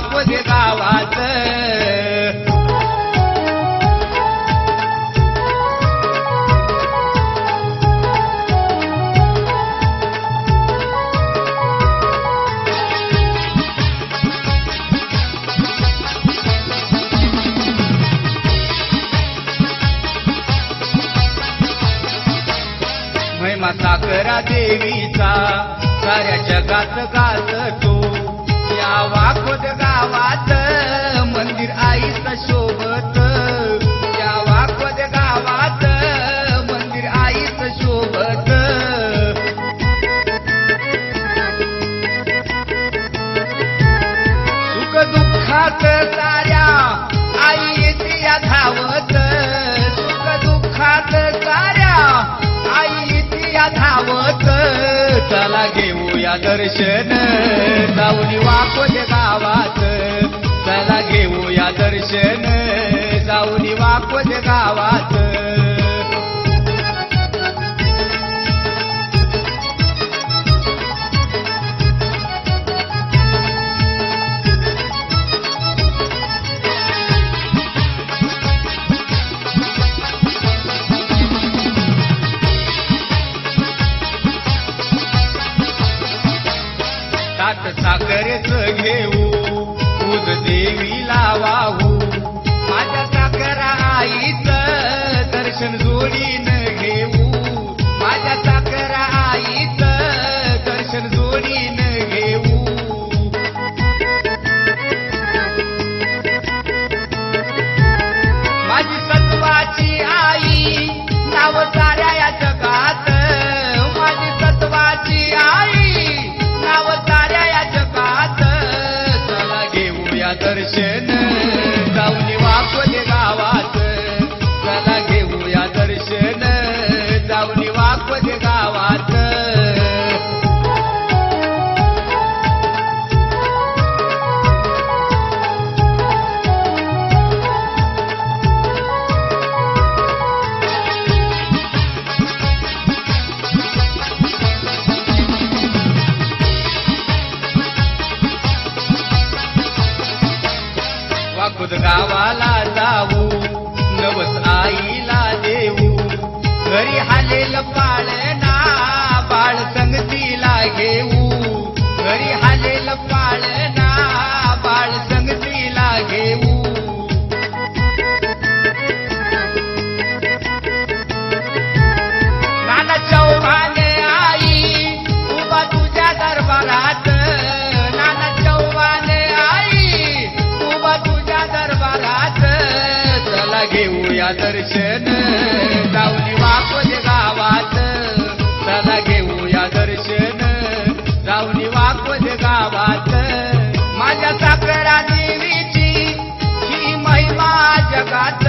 वाकोदे गावात महिमा साखरा देवीचा साऱ्या जगात गाजतो या वाकोद गावात मंदिर आईचं शोभत या वाकोद गावात मंदिर आईचं शोभत सुख दुःखात साऱ्या आई येते या धावत सुख दुःखात साऱ्या आई या धावत चला घेऊया दर्शन जाऊन वाकोदे गावात चला घेऊया दर्शन जाऊन वाकोदे गावात साखरेच घेऊ दूध देवीला वाहू माझ्या साखरा आईचं दर्शन जोडीनं घेऊ माझ्या साखरा आईचं दर्शन जोडीनं घेऊ माझी सत्वाची आई नाव साऱ्या या जगात माझी सत्वाची आई नाव साऱ्या या जगात चला घेऊया दर्शन जाऊन वाकोदे गावात चला घेऊया दर्शन जाऊन वाकोदे गावात वाकोद गावाला जाऊ नवस आईला देऊ घरी हालेल पाळणा बाळ संगतीला घेऊ घरी हालेल पाळणा बाळ संगतीला घेऊ नाना चौहान आई उभा तुझ्या दरबारात नाना चौहान आई उभा तुझ्या दरबारात चला घेऊया दर्शन जाऊन वाकोदे गावात चला घेऊया दर्शन जाऊन वाकोदे गावात माझ्या साखरा देवीची ही महिमा जगात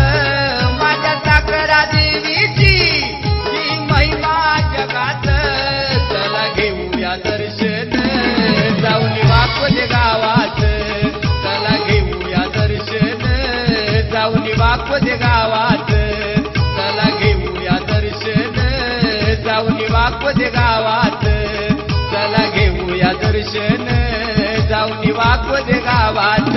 माझ्या साखरा देवीची ही महिमा जगात चला घेऊया दर्शन जाऊन वाकोदे गावात चला घेऊया दर्शन जाऊन वाकोदे गावात चला घेऊया दर्शन जाऊन वाकोदे गावात चला घेऊया दर्शन जाऊन वाकोदे गावात